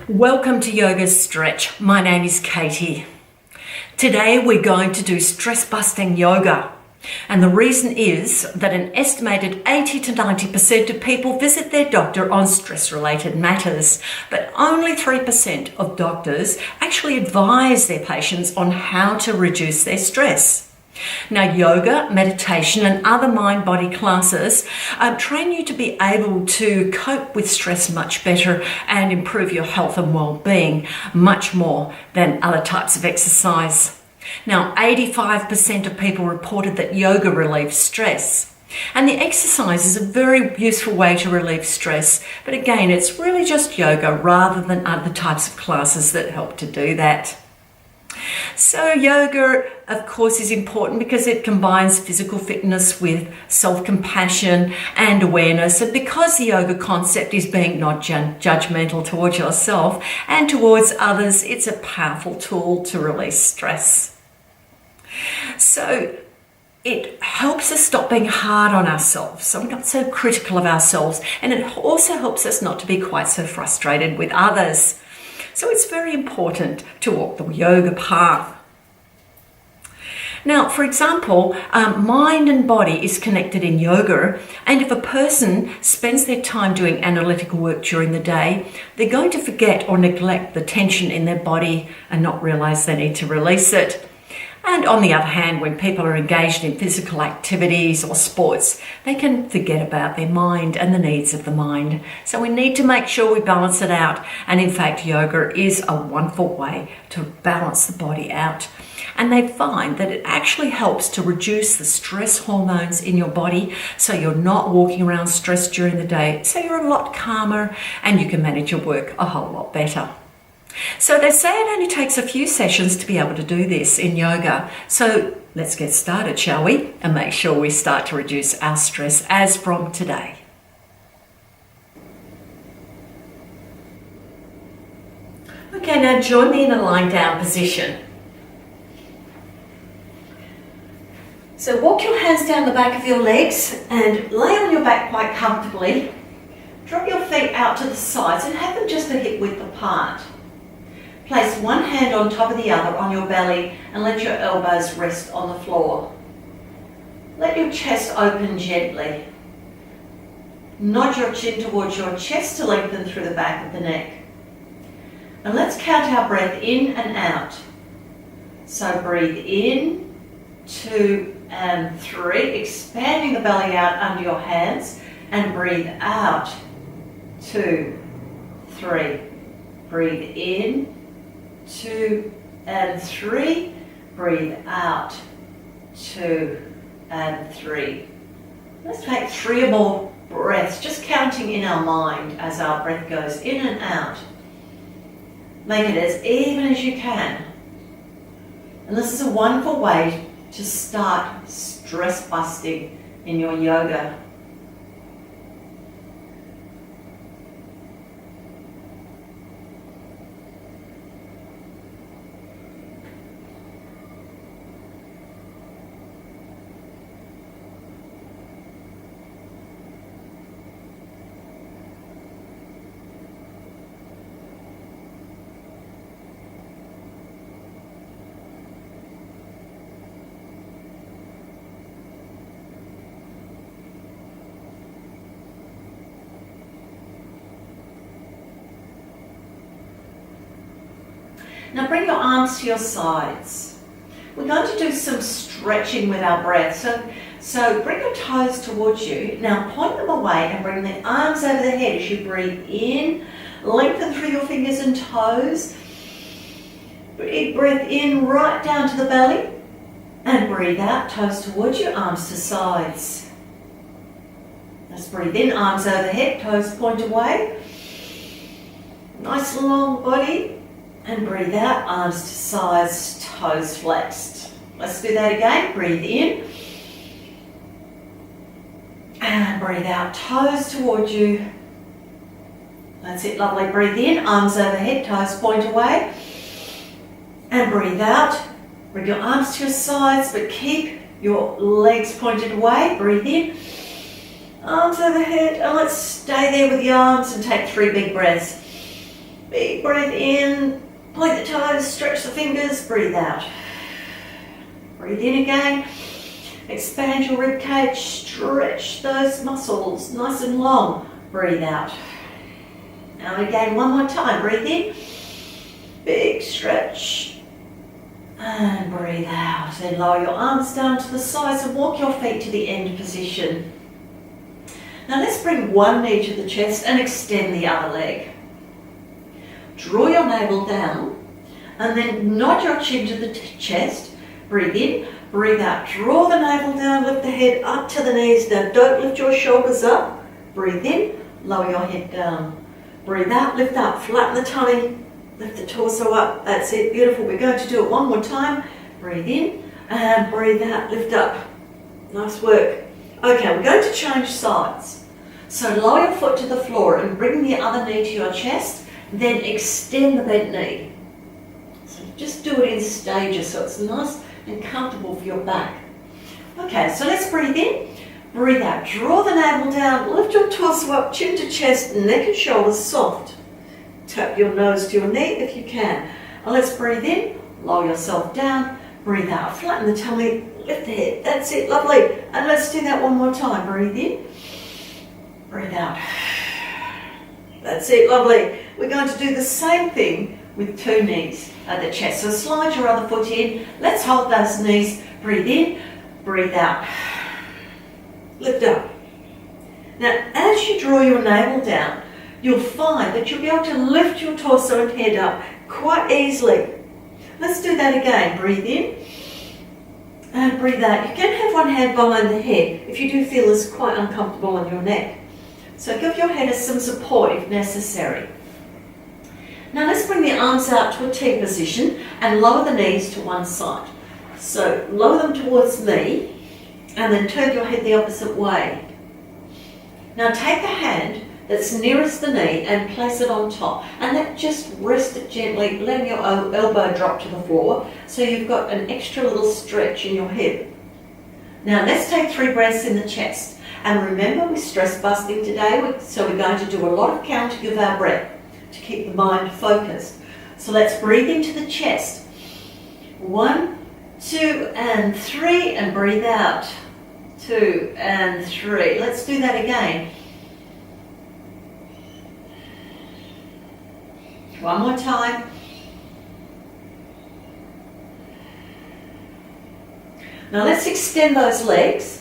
Welcome to Yoga Stretch. My name is Katy. Today we're going to do stress busting yoga. And the reason is that an estimated 80 to 90% of people visit their doctor on stress-related matters, but only 3% of doctors actually advise their patients on how to reduce their stress. Now, yoga, meditation and other mind-body classes train you to be able to cope with stress much better and improve your health and well-being much more than other types of exercise. Now, 85% of people reported that yoga relieves stress. And the exercise is a very useful way to relieve stress. But again, it's really just yoga rather than other types of classes that help to do that. So yoga, of course, is important because it combines physical fitness with self-compassion and awareness. And because the yoga concept is being not judgmental towards yourself and towards others, it's a powerful tool to release stress. So it helps us stop being hard on ourselves, so we're not so critical of ourselves. And it also helps us not to be quite so frustrated with others. So it's very important to walk the yoga path. Now, for example, mind and body is connected in yoga, and if a person spends their time doing analytical work during the day, they're going to forget or neglect the tension in their body and not realize they need to release it. And on the other hand, when people are engaged in physical activities or sports, they can forget about their mind and the needs of the mind. So we need to make sure we balance it out. And in fact, yoga is a wonderful way to balance the body out. And they find that it actually helps to reduce the stress hormones in your body, so you're not walking around stressed during the day. So you're a lot calmer and you can manage your work a whole lot better. So they say it only takes a few sessions to be able to do this in yoga. So let's get started, shall we? And make sure we start to reduce our stress as from today. Okay, now join me in a lying down position. So walk your hands down the back of your legs and lay on your back quite comfortably. Drop your feet out to the sides and have them just a hip width apart. Place one hand on top of the other on your belly and let your elbows rest on the floor. Let your chest open gently. Nod your chin towards your chest to lengthen through the back of the neck. And let's count our breath in and out. So breathe in, 2 and 3, expanding the belly out under your hands, and breathe out, 2, 3. Breathe in, 2 and 3, breathe out, 2 and 3. Let's take 3 or more breaths, just counting in our mind as our breath goes in and out. Make it as even as you can. And this is a wonderful way to start stress busting in your yoga. Now bring your arms to your sides. We're going to do some stretching with our breath. So bring your toes towards you. Now point them away and bring the arms over the head as you breathe in. Lengthen through your fingers and toes. Big breath in right down to the belly. And breathe out, toes towards you, arms to sides. Let's breathe in, arms overhead, toes point away. Nice long body. And breathe out, arms to sides, toes flexed. Let's do that again. Breathe in. And breathe out, toes towards you. That's it, lovely. Breathe in, arms overhead, toes point away. And breathe out. Bring your arms to your sides, but keep your legs pointed away. Breathe in. Arms overhead, and let's stay there with the arms and take 3 big breaths. Big breath in, point the toes, stretch the fingers, breathe out. Breathe in again, expand your rib cage, stretch those muscles nice and long, breathe out. Now again, one more time, breathe in, big stretch, and breathe out. Then lower your arms down to the sides and walk your feet to the end position. Now let's bring one knee to the chest and extend the other leg. Draw your navel down and then nod your chin to the chest. Breathe in, breathe out. Draw the navel down, lift the head up to the knees. Now don't lift your shoulders up. Breathe in, lower your head down. Breathe out, lift up, flatten the tummy, lift the torso up. That's it, beautiful. We're going to do it one more time. Breathe in and breathe out, lift up. Nice work. Okay, we're going to change sides. So lower your foot to the floor and bring the other knee to your chest, then extend the bent knee. So just do it in stages so it's nice and comfortable for your back. Okay, so let's breathe in, breathe out. Draw the navel down, lift your torso up, chin to chest, neck and shoulders soft. Tap your nose to your knee if you can. And let's breathe in, lower yourself down, breathe out, flatten the tummy, lift the head. That's it, lovely. And let's do that one more time. Breathe in, breathe out. That's it, lovely. We're going to do the same thing with two knees at the chest. So slide your other foot in. Let's hold those knees. Breathe in, breathe out. Lift up. Now, as you draw your navel down, you'll find that you'll be able to lift your torso and head up quite easily. Let's do that again. Breathe in and breathe out. You can have one hand behind the head if you do feel it's quite uncomfortable on your neck. So give your head some support if necessary. Now let's bring the arms out to a T position and lower the knees to one side. So lower them towards me and then turn your head the opposite way. Now take the hand that's nearest the knee and place it on top, and then just rest it gently, letting your elbow drop to the floor so you've got an extra little stretch in your hip. Now let's take 3 breaths in the chest. And remember, we're stress busting today, so we're going to do a lot of counting of our breath to keep the mind focused. So let's breathe into the chest. 1, 2, and 3, and breathe out. 2 and 3. Let's do that again. One more time. Now let's extend those legs.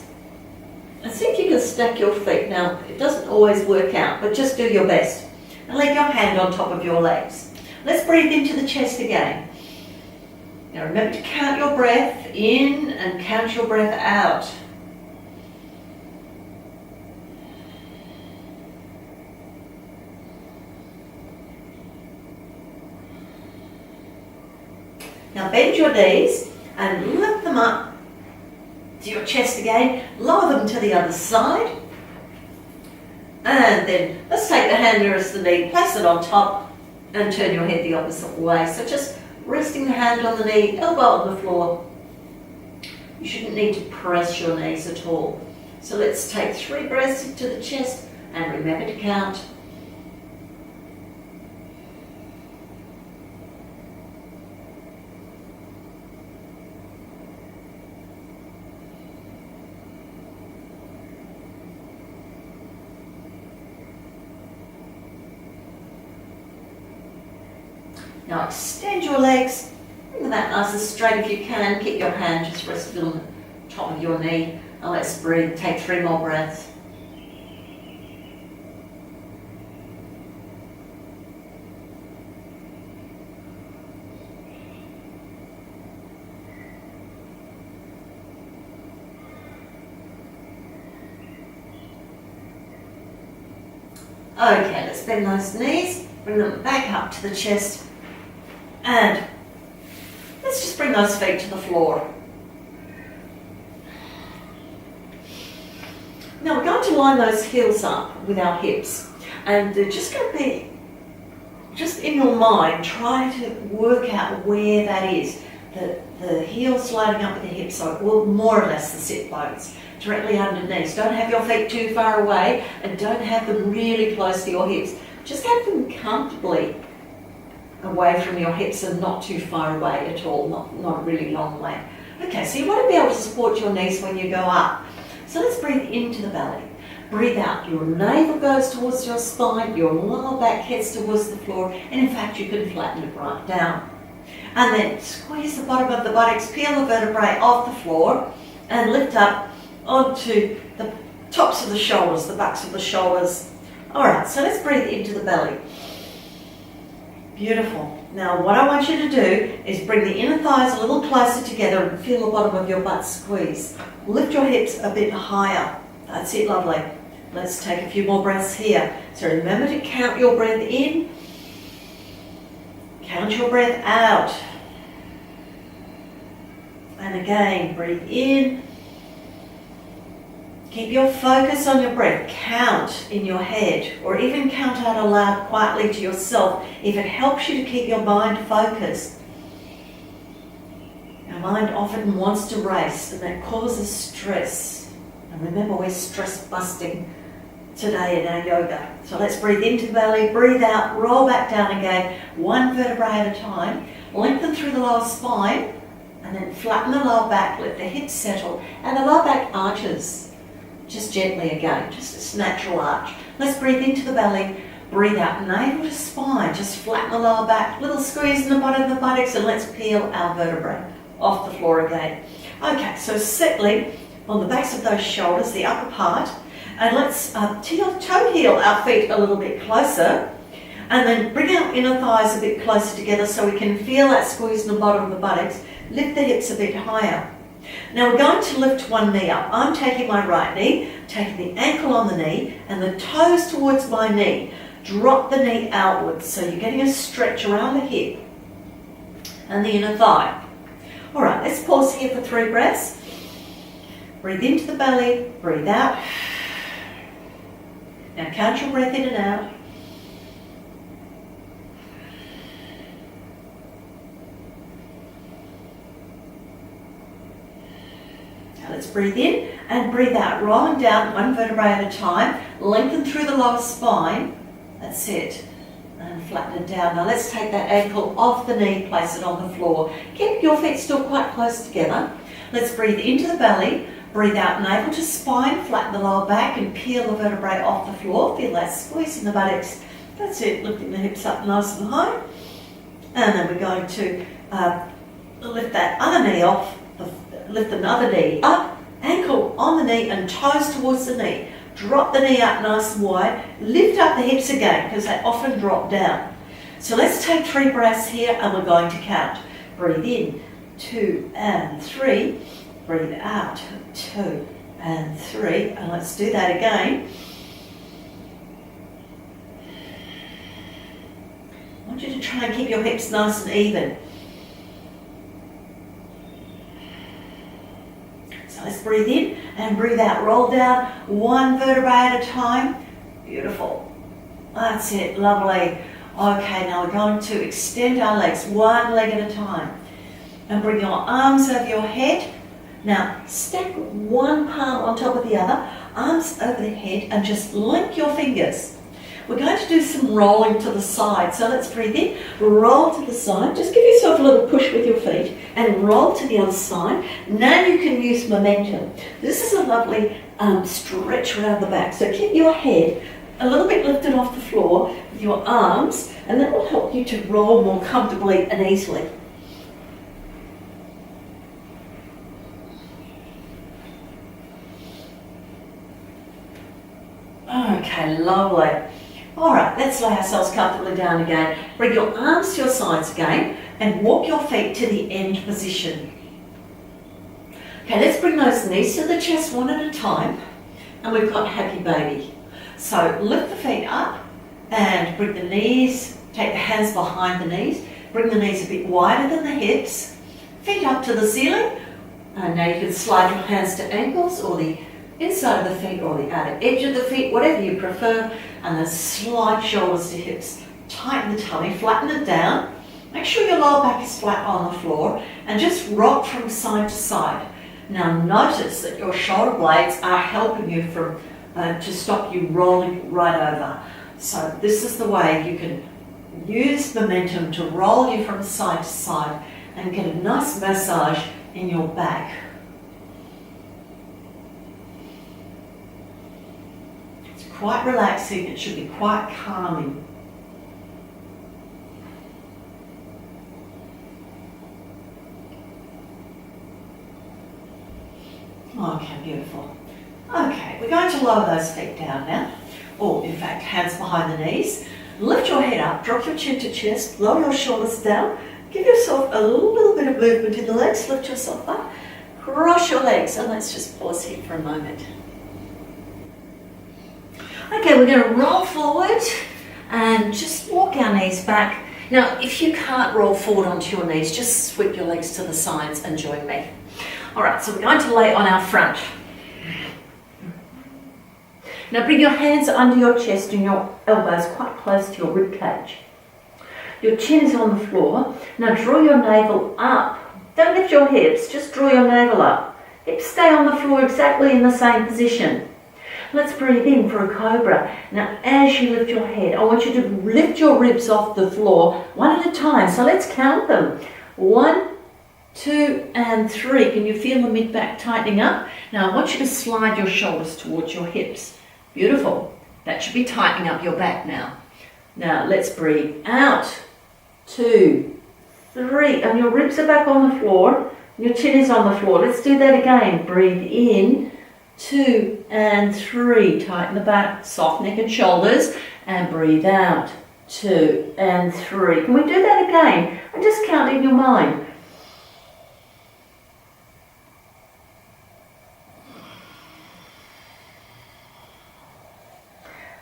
And see if you can stack your feet. Now, it doesn't always work out, but just do your best. And lay your hand on top of your legs. Let's breathe into the chest again. Now remember to count your breath in and count your breath out. Now bend your knees and lift them up to your chest again, lower them to the other side, and then let's take the hand nearest the knee, place it on top and turn your head the opposite way. So just resting the hand on the knee, elbow on the floor. You shouldn't need to press your knees at all. So let's take 3 breaths into the chest and remember to count. Now extend your legs, bring them out nice and straight if you can. Keep your hand just rested on the top of your knee. And let's breathe, take 3 more breaths. Okay, let's bend those knees, bring them back up to the chest. And let's just bring those feet to the floor. Now we're going to line those heels up with our hips. And they're just going to be, just in your mind, try to work out where that is. The heels lining up with the hips, so well, more or less the sit bones, directly underneath. Don't have your feet too far away and don't have them really close to your hips. Just have them comfortably away from your hips and not too far away at all, not a really long way. Okay, so you want to be able to support your knees when you go up. So let's breathe into the belly. Breathe out. Your navel goes towards your spine, your lower back heads towards the floor, and in fact you can flatten it right down. And then squeeze the bottom of the buttocks, peel the vertebrae off the floor, and lift up onto the tops of the shoulders, the backs of the shoulders. Alright, so let's breathe into the belly. Beautiful. Now what I want you to do is bring the inner thighs a little closer together and feel the bottom of your butt squeeze. Lift your hips a bit higher. That's it, lovely. Let's take a few more breaths here. So remember to count your breath in, count your breath out. And again, breathe in. Keep your focus on your breath. Count in your head, or even count out aloud quietly to yourself if it helps you to keep your mind focused. Our mind often wants to race, and that causes stress. And remember, we're stress busting today in our yoga. So let's breathe into the belly, breathe out, roll back down again, one vertebrae at a time. Lengthen through the lower spine, and then flatten the lower back, let the hips settle, and the lower back arches. Just gently again, just this natural arch. Let's breathe into the belly, breathe out, navel to spine, just flatten the lower back, little squeeze in the bottom of the buttocks, and let's peel our vertebrae off the floor again. Okay, so settling on the backs of those shoulders, the upper part, and let's toe heel our feet a little bit closer, and then bring our inner thighs a bit closer together so we can feel that squeeze in the bottom of the buttocks. Lift the hips a bit higher. Now we're going to lift one knee up. I'm taking my right knee, taking the ankle on the knee and the toes towards my knee. Drop the knee outwards so you're getting a stretch around the hip and the inner thigh. All right, let's pause here for 3 breaths. Breathe into the belly, breathe out. Now count your breath in and out. Let's breathe in and breathe out, rolling down one vertebrae at a time. Lengthen through the lower spine. That's it. And flatten it down. Now let's take that ankle off the knee, place it on the floor. Keep your feet still quite close together. Let's breathe into the belly. Breathe out, navel to spine. Flatten the lower back and peel the vertebrae off the floor. Feel that squeeze in the buttocks. That's it. Lifting the hips up nice and high. And then we're going to lift that other knee off. Lift another knee up, ankle on the knee and toes towards the knee. Drop the knee up nice and wide. Lift up the hips again because they often drop down. So let's take 3 breaths here and we're going to count. Breathe in, 2 and 3. Breathe out, 2 and 3. And let's do that again. I want you to try and keep your hips nice and even. Let's breathe in and breathe out. Roll down one vertebrae at a time. Beautiful. That's it. Lovely. Okay, now we're going to extend our legs one leg at a time. And bring your arms over your head. Now, stack one palm on top of the other. Arms over the head and just link your fingers. We're going to do some rolling to the side. So let's breathe in, roll to the side. Just give yourself a little push with your feet and roll to the other side. Now you can use momentum. This is a lovely stretch around the back. So keep your head a little bit lifted off the floor with your arms, and that will help you to roll more comfortably and easily. Okay, lovely. All right, let's lay ourselves comfortably down again. Bring your arms to your sides again and walk your feet to the end position. Okay, let's bring those knees to the chest one at a time. And we've got happy baby. So lift the feet up and bring the knees, take the hands behind the knees. Bring the knees a bit wider than the hips. Feet up to the ceiling. And now you can slide your hands to ankles or the inside of the feet or the outer edge of the feet, whatever you prefer, and then slide shoulders to hips. Tighten the tummy, flatten it down. Make sure your lower back is flat on the floor and just rock from side to side. Now notice that your shoulder blades are helping you to stop you rolling right over. So this is the way you can Use momentum to roll you from side to side and get a nice massage in your back. It's quite relaxing, it should be quite calming. Okay, beautiful. Okay, we're going to lower those feet down now, or in fact, hands behind the knees. Lift your head up, drop your chin to chest, lower your shoulders down, give yourself a little bit of movement in the legs, lift yourself up, cross your legs, and let's just pause here for a moment. Okay, we're going to roll forward and just walk our knees back. Now, if you can't roll forward onto your knees, just sweep your legs to the sides and join me. All right, so we're going to lay on our front. Now bring your hands under your chest and your elbows quite close to your rib cage. Your chin is on the floor. Now draw your navel up. Don't lift your hips, just draw your navel up. Hips stay on the floor exactly in the same position. Let's breathe in for a cobra. Now as you lift your head, I want you to lift your ribs off the floor one at a time. So let's count them. 1, 2 and 3. Can you feel the mid-back tightening up? Now I want you to slide your shoulders towards your hips. Beautiful. That should be tightening up your back now. Now let's breathe out. 2, 3. And your ribs are back on the floor. Your chin is on the floor. Let's do that again. Breathe in. 2 and 3. Tighten the back, soft neck and shoulders. And breathe out. 2 and 3. Can we do that again? And just count in your mind.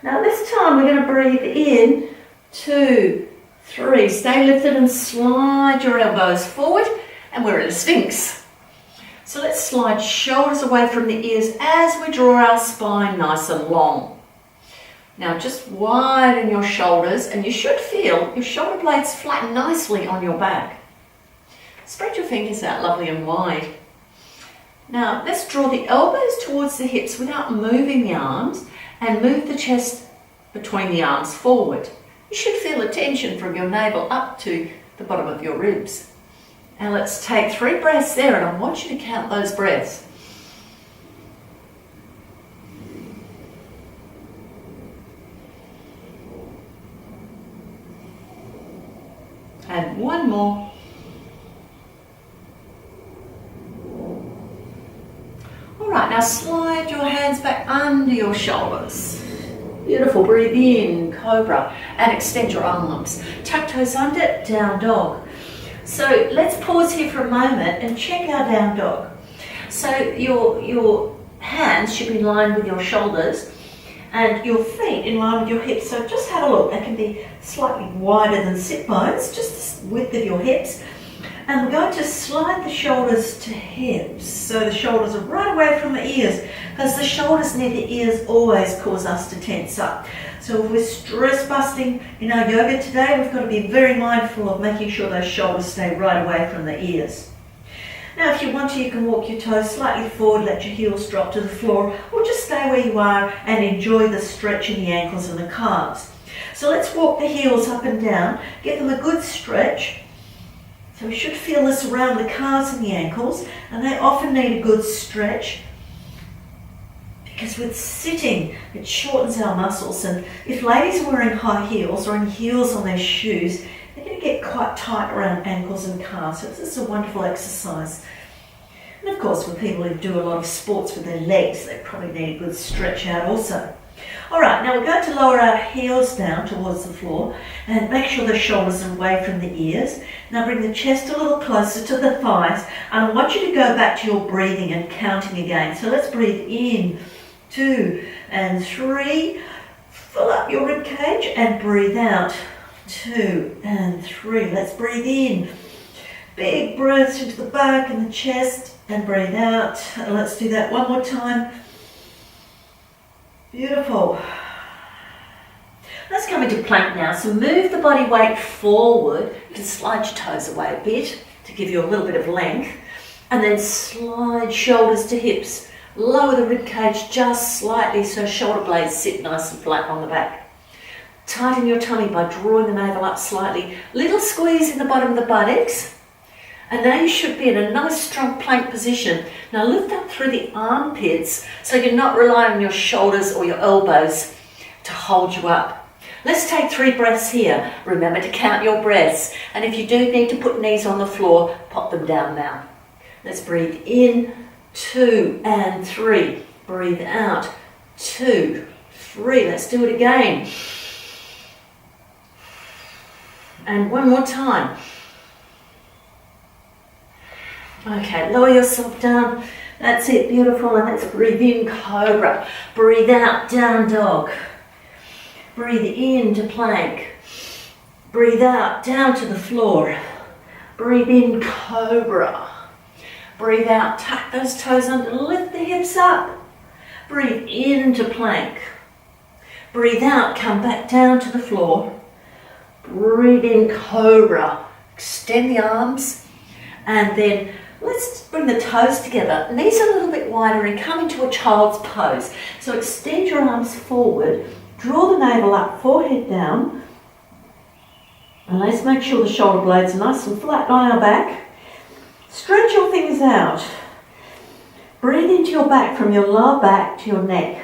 Now this time we're going to breathe in, 2, 3. Stay lifted and slide your elbows forward, and we're in a Sphinx. So let's slide shoulders away from the ears as we draw our spine nice and long. Now just widen your shoulders, and you should feel your shoulder blades flatten nicely on your back. Spread your fingers out lovely and wide. Now let's draw the elbows towards the hips without moving the arms, and move the chest between the arms forward. You should feel a tension from your navel up to the bottom of your ribs. Now let's take 3 breaths there, and I want you to count those breaths. And 1 more. Alright, now slide your hands back under your shoulders. Beautiful, breathe in, cobra, and extend your arms. Tuck toes under, down dog. So let's pause here for a moment and check our down dog. So your hands should be in line with your shoulders and your feet in line with your hips. So just have a look, they can be slightly wider than sit bones, just the width of your hips. And we're going to slide the shoulders to hips. So the shoulders are right away from the ears, because the shoulders near the ears always cause us to tense up. So if we're stress busting in our yoga today, we've got to be very mindful of making sure those shoulders stay right away from the ears. Now if you want to, you can walk your toes slightly forward, let your heels drop to the floor, or just stay where you are and enjoy the stretch in the ankles and the calves. So let's walk the heels up and down, give them a good stretch. So we should feel this around the calves and the ankles, and they often need a good stretch because with sitting it shortens our muscles, and if ladies are wearing high heels or any heels on their shoes, they're going to get quite tight around ankles and calves. So this is a wonderful exercise. And of course with people who do a lot of sports with their legs, they probably need a good stretch out also. Alright, now we're going to lower our heels down towards the floor and make sure the shoulders are away from the ears. Now bring the chest a little closer to the thighs, and I want you to go back to your breathing and counting again. So let's breathe in, 2 and 3. Fill up your rib cage and breathe out, 2 and 3. Let's breathe in. Big breaths into the back and the chest and breathe out. And let's do that one more time. Beautiful. Let's come into plank now. So move the body weight forward. You can slide your toes away a bit to give you a little bit of length. And then slide shoulders to hips. Lower the rib cage just slightly so shoulder blades sit nice and flat on the back. Tighten your tummy by drawing the navel up slightly. Little squeeze in the bottom of the buttocks. And now you should be in a nice strong plank position. Now lift up through the armpits so you're not relying on your shoulders or your elbows to hold you up. Let's take 3 breaths here. Remember to count your breaths. And if you do need to put knees on the floor, pop them down now. Let's breathe in, 2 and 3. Breathe out, 2, 3. Let's do it again. And one more time. Okay, lower yourself down. That's it, beautiful. And let's breathe in, cobra. Breathe out, down dog. Breathe in to plank. Breathe out, down to the floor. Breathe in, cobra. Breathe out, tuck those toes under, lift the hips up. Breathe into plank. Breathe out, come back down to the floor. Breathe in, cobra. Extend the arms. And then let's bring the toes together. Knees a little bit wider and come into a child's pose. So extend your arms forward. Draw the navel up, forehead down. And let's make sure the shoulder blades are nice and flat, lie our back. Stretch your fingers out. Breathe into your back from your lower back to your neck.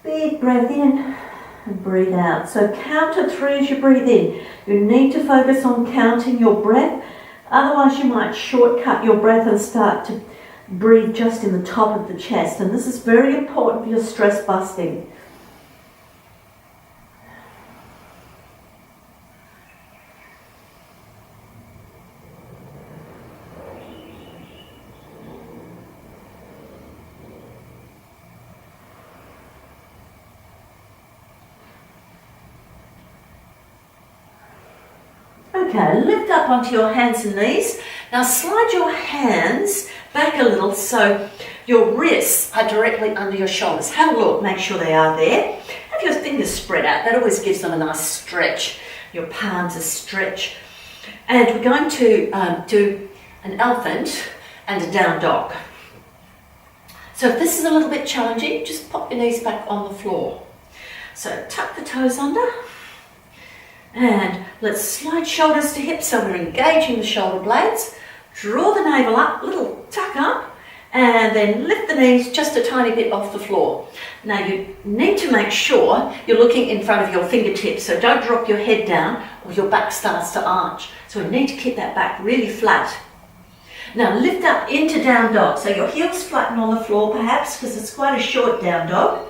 Big breath in and breathe out. So count to 3 as you breathe in. You need to focus on counting your breath. Otherwise you might shortcut your breath and start to breathe just in the top of the chest. And this is very important for your stress busting. Okay, lift up onto your hands and knees. Now slide your hands back a little so your wrists are directly under your shoulders. Have a look, make sure they are there. Have your fingers spread out, that always gives them a nice stretch. Your palms a stretch. And we're going to do an elephant and a down dog. So if this is a little bit challenging, just pop your knees back on the floor. So tuck the toes under. And let's slide shoulders to hips so we're engaging the shoulder blades. Draw the navel up, little tuck up, and then lift the knees just a tiny bit off the floor. Now you need to make sure you're looking in front of your fingertips, so don't drop your head down or your back starts to arch. So we need to keep that back really flat. Now lift up into down dog, so your heels flatten on the floor perhaps because it's quite a short down dog.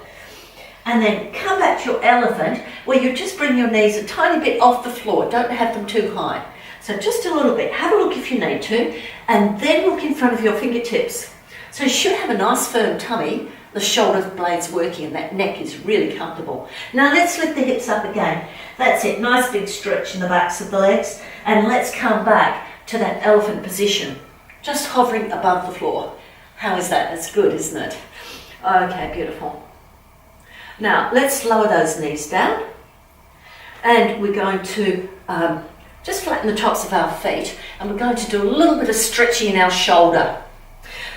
And then come back to your elephant where you just bring your knees a tiny bit off the floor. Don't have them too high. So just a little bit. Have a look if you need to. And then look in front of your fingertips. So you should have a nice firm tummy. The shoulder blades working and that neck is really comfortable. Now let's lift the hips up again. That's it. Nice big stretch in the backs of the legs. And let's come back to that elephant position. Just hovering above the floor. How is that? That's good, isn't it? Okay, beautiful. Now, let's lower those knees down and we're going to just flatten the tops of our feet and we're going to do a little bit of stretching in our shoulder.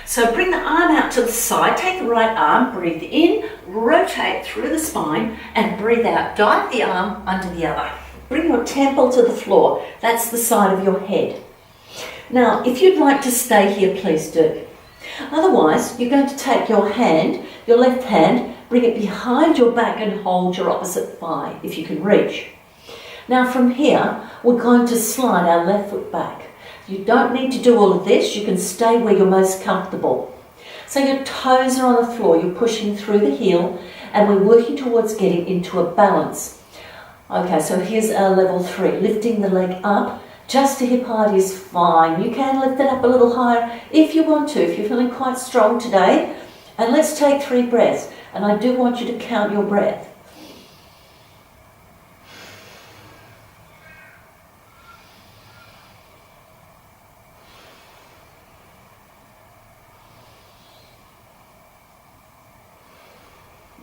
So bring the arm out to the side, take the right arm, breathe in, rotate through the spine and breathe out. Dive the arm under the other. Bring your temple to the floor. That's the side of your head. Now, if you'd like to stay here, please do. Otherwise, you're going to take your hand, your left hand, bring it behind your back and hold your opposite thigh, if you can reach. Now from here, we're going to slide our left foot back. You don't need to do all of this, you can stay where you're most comfortable. So your toes are on the floor, you're pushing through the heel, and we're working towards getting into a balance. Okay, so here's our level 3, lifting the leg up. Just to hip height is fine. You can lift it up a little higher if you want to, if you're feeling quite strong today. And let's take 3 breaths. And I do want you to count your breath.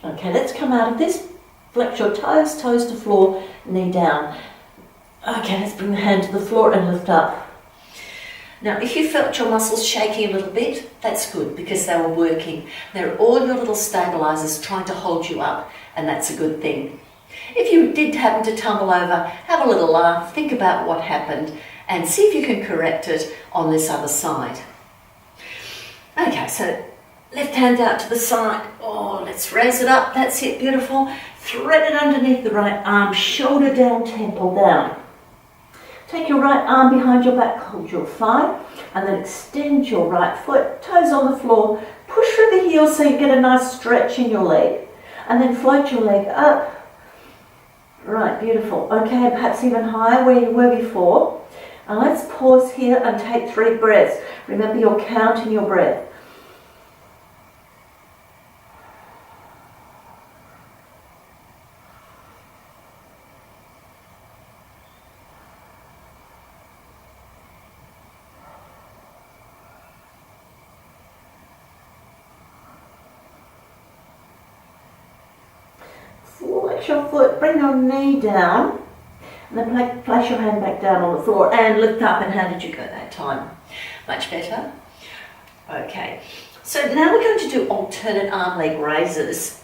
Okay, let's come out of this. Flex your toes, toes to floor, knee down. Okay, let's bring the hand to the floor and lift up. Now, if you felt your muscles shaking a little bit, that's good because they were working. They're all your little stabilizers trying to hold you up, and that's a good thing. If you did happen to tumble over, have a little laugh, think about what happened, and see if you can correct it on this other side. Okay, so left hand out to the side. Oh, let's raise it up. That's it, beautiful. Thread it underneath the right arm, shoulder down, temple down. Take your right arm behind your back, hold your thigh, and then extend your right foot, toes on the floor. Push through the heel so you get a nice stretch in your leg, and then float your leg up. Right, beautiful. Okay, perhaps even higher where you were before. And let's pause here and take 3 breaths. Remember, you're counting your breath. Flex your foot, bring your knee down, and then place your hand back down on the floor and lift up. And how did you go that time? Much better? Okay, so now we're going to do alternate arm leg raises.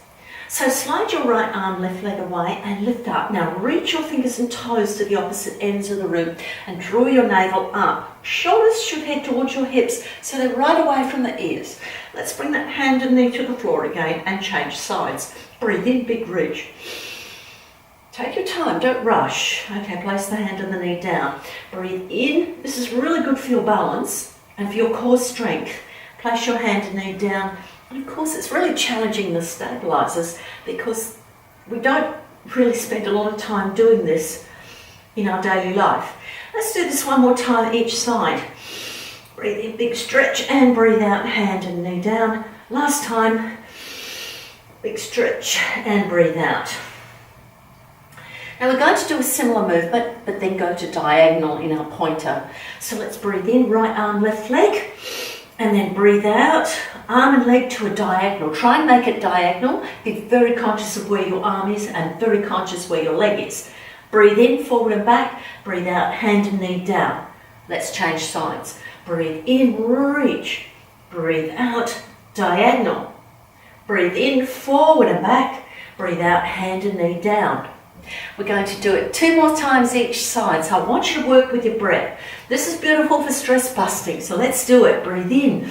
So slide your right arm, left leg away and lift up. Now reach your fingers and toes to the opposite ends of the room and draw your navel up. Shoulders should head towards your hips so they're right away from the ears. Let's bring that hand and knee to the floor again and change sides. Breathe in, big reach. Take your time, don't rush. Okay, place the hand and the knee down. Breathe in. This is really good for your balance and for your core strength. Place your hand and knee down. And of course, it's really challenging the stabilizers because we don't really spend a lot of time doing this in our daily life. Let's do this one more time each side. Breathe in, big stretch, and breathe out, hand and knee down. Last time, big stretch, and breathe out. Now we're going to do a similar movement, but then go to diagonal in our pointer. So let's breathe in, right arm, left leg, and then breathe out, arm and leg to a diagonal. Try and make it diagonal. Be very conscious of where your arm is and very conscious where your leg is. Breathe in, forward and back. Breathe out, hand and knee down. Let's change sides. Breathe in, reach. Breathe out, diagonal. Breathe in, forward and back. Breathe out, hand and knee down. We're going to do it 2 more times each side. So I want you to work with your breath. This is beautiful for stress busting. So let's do it. Breathe in,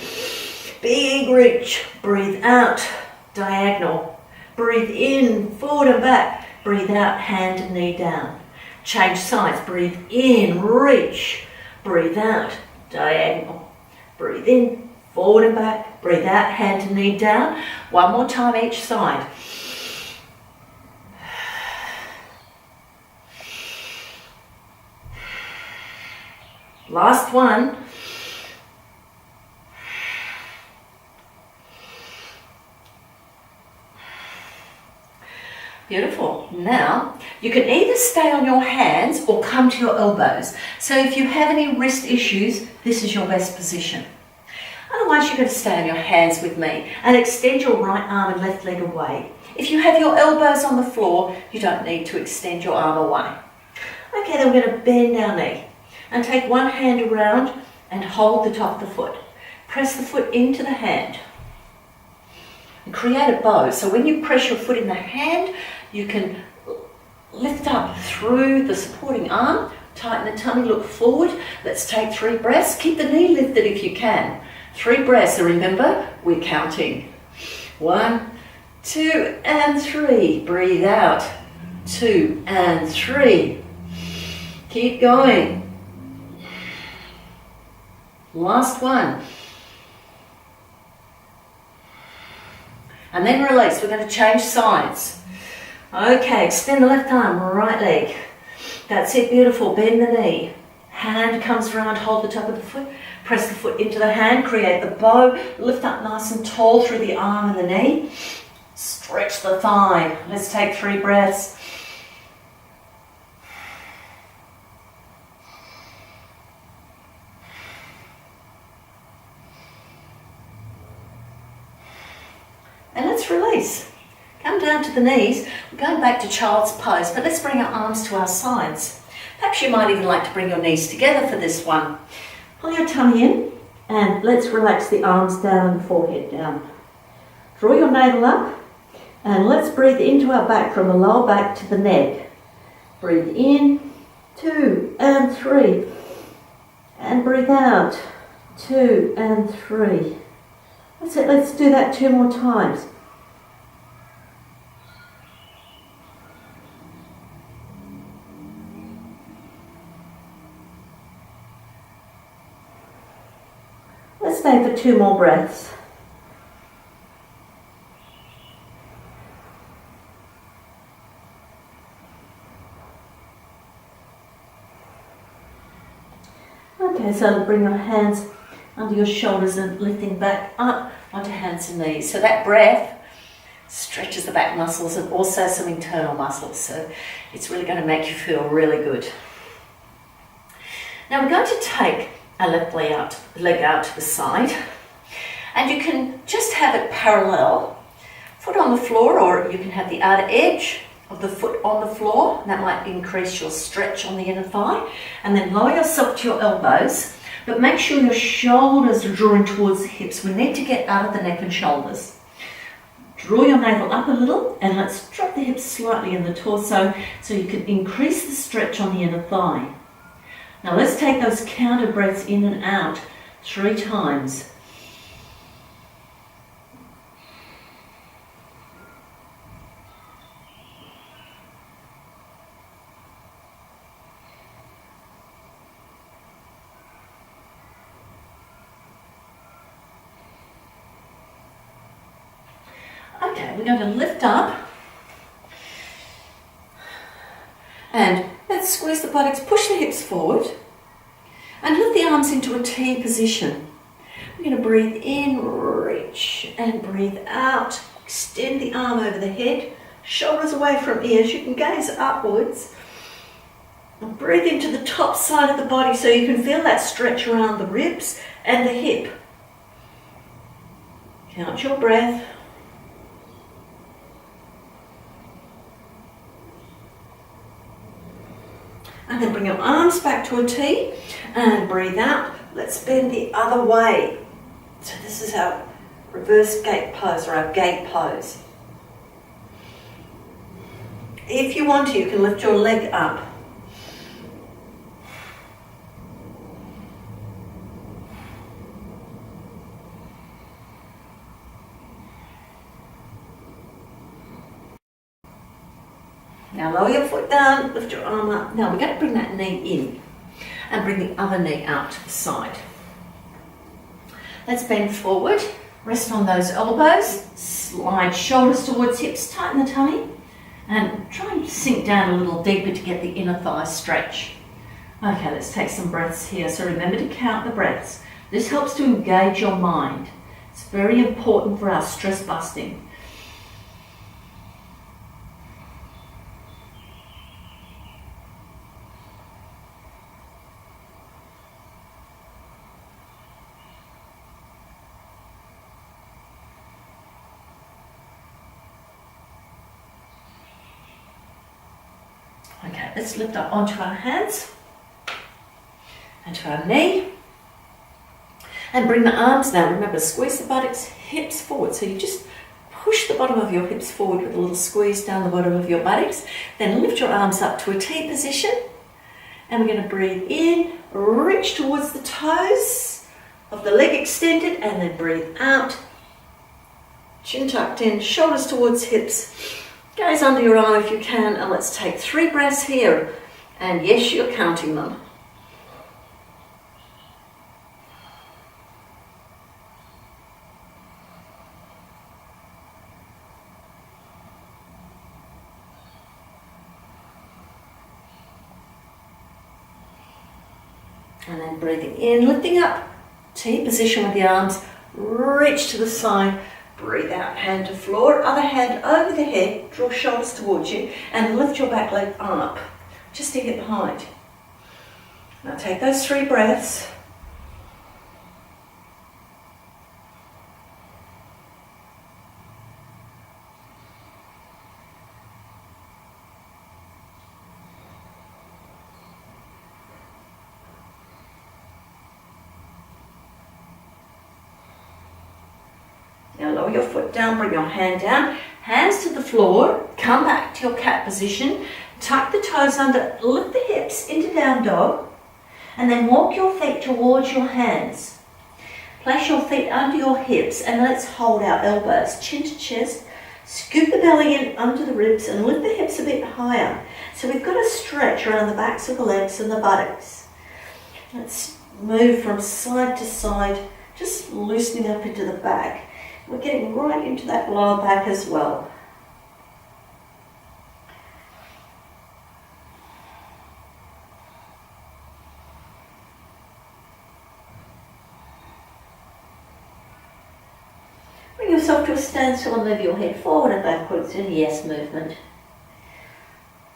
big reach. Breathe out, diagonal. Breathe in, forward and back. Breathe out, hand and knee down. Change sides. Breathe in, reach. Breathe out, diagonal. Breathe in, forward and back. Breathe out, hand and knee down. 1 more time each side. Last one. Beautiful. Now, you can either stay on your hands or come to your elbows. So if you have any wrist issues, this is your best position. Otherwise, you're going to stay on your hands with me and extend your right arm and left leg away. If you have your elbows on the floor, you don't need to extend your arm away. Okay, then we're going to bend our knee and take one hand around and hold the top of the foot. Press the foot into the hand and create a bow. So when you press your foot in the hand, you can lift up through the supporting arm, tighten the tummy, look forward. Let's take 3 breaths. Keep the knee lifted if you can. 3 breaths, and remember, we're counting. 1, 2, and 3. Breathe out. 2 and 3. Keep going. Last one. And then release. We're going to change sides. Okay, extend the left arm, right leg. That's it, beautiful. Bend the knee. Hand comes around, hold the top of the foot. Press the foot into the hand, create the bow. Lift up nice and tall through the arm and the knee. Stretch the thigh. Let's take 3 breaths. And let's release. Come down to the knees. We're going back to child's pose, but let's bring our arms to our sides. Perhaps you might even like to bring your knees together for this one. Pull your tummy in and let's relax the arms down and forehead down. Draw your navel up And let's breathe into our back from the lower back to the neck. Breathe in, 2 and 3. And breathe out, 2 and 3. That's it, let's do that 2 more times. Let's stay for 2 more breaths. Okay, so bring your hands under your shoulders and lifting back up onto hands and knees. So that breath stretches the back muscles and also some internal muscles. So it's really going to make you feel really good. Now we're going to take our left leg out to the side, and you can just have it parallel, foot on the floor, or you can have the outer edge of the foot on the floor. That might increase your stretch on the inner thigh. And then lower yourself to your elbows, but make sure your shoulders are drawing towards the hips. We need to get out of the neck and shoulders. Draw your navel up a little, and let's drop the hips slightly in the torso so you can increase the stretch on the inner thigh. Now let's take those counter breaths in and out 3 times. Okay, we're going to lift up and let's squeeze the buttocks, push the hips forward and lift the arms into a T position. We're going to breathe in, reach and breathe out. Extend the arm over the head, shoulders away from ears. You can gaze upwards. And breathe into the top side of the body so you can feel that stretch around the ribs and the hip. Count your breath. And then bring your arms back to a T and breathe out. Let's bend the other way. So this is our reverse gate pose, or our gate pose. If you want to, you can lift your leg up. Now lower your foot down, lift your arm up. Now we're going to bring that knee in and bring the other knee out to the side. Let's bend forward, rest on those elbows, slide shoulders towards hips, tighten the tummy, and try and sink down a little deeper to get the inner thigh stretch. Okay, let's take some breaths here. So remember to count the breaths. This helps to engage your mind. It's very important for our stress busting. Okay, let's lift up onto our hands and to our knee and bring the arms down. Remember, squeeze the buttocks, hips forward. So you just push the bottom of your hips forward with a little squeeze down the bottom of your buttocks. Then lift your arms up to a T position. And we're going to breathe in, reach towards the toes of the leg extended, and then breathe out. Chin tucked in, shoulders towards hips. Gaze under your arm if you can, and let's take 3 breaths here. And yes, you're counting them. And then breathing in, lifting up, T position with the arms, reach to the side. Breathe out, hand to floor, other hand over the head, draw shoulders towards you and lift your back leg up, just to hip height. Now take those 3 breaths. Now lower your foot down, bring your hand down, Hands to the floor, come back to your cat position, tuck the toes under, lift the hips into down dog, and then walk your feet towards your hands. Place your feet under your hips and let's hold our elbows, chin to chest, scoop the belly in under the ribs and lift the hips a bit higher. So we've got a stretch around the backs of the legs and the buttocks. Let's move from side to side, just loosening up into the back. We're getting right into that lower back as well. Bring yourself to a standstill and move your head forward and backwards in a yes movement.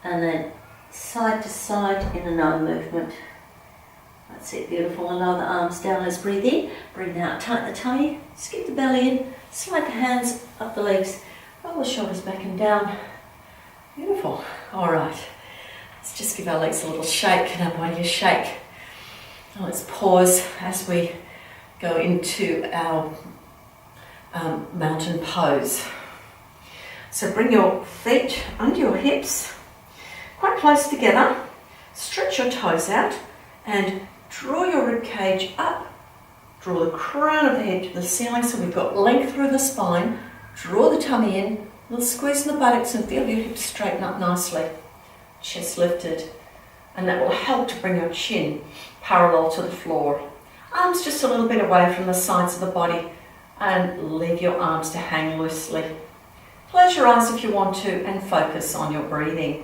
And then side to side in a no movement. That's it, beautiful. And lower the arms down. Let's breathe in, breathe out, tighten the tummy, skip the belly in, slide the hands up the legs, roll the shoulders back and down. Beautiful. All right. Let's just give our legs a little shake and our body a shake. Now let's pause as we go into our mountain pose. So bring your feet under your hips, quite close together. Stretch your toes out and draw your rib cage up. Draw the crown of the head to the ceiling so we've got length through the spine. Draw the tummy in, a little squeeze in the buttocks and feel your hips straighten up nicely. Chest lifted. And that will help to bring your chin parallel to the floor. Arms just a little bit away from the sides of the body and leave your arms to hang loosely. Close your eyes if you want to and focus on your breathing.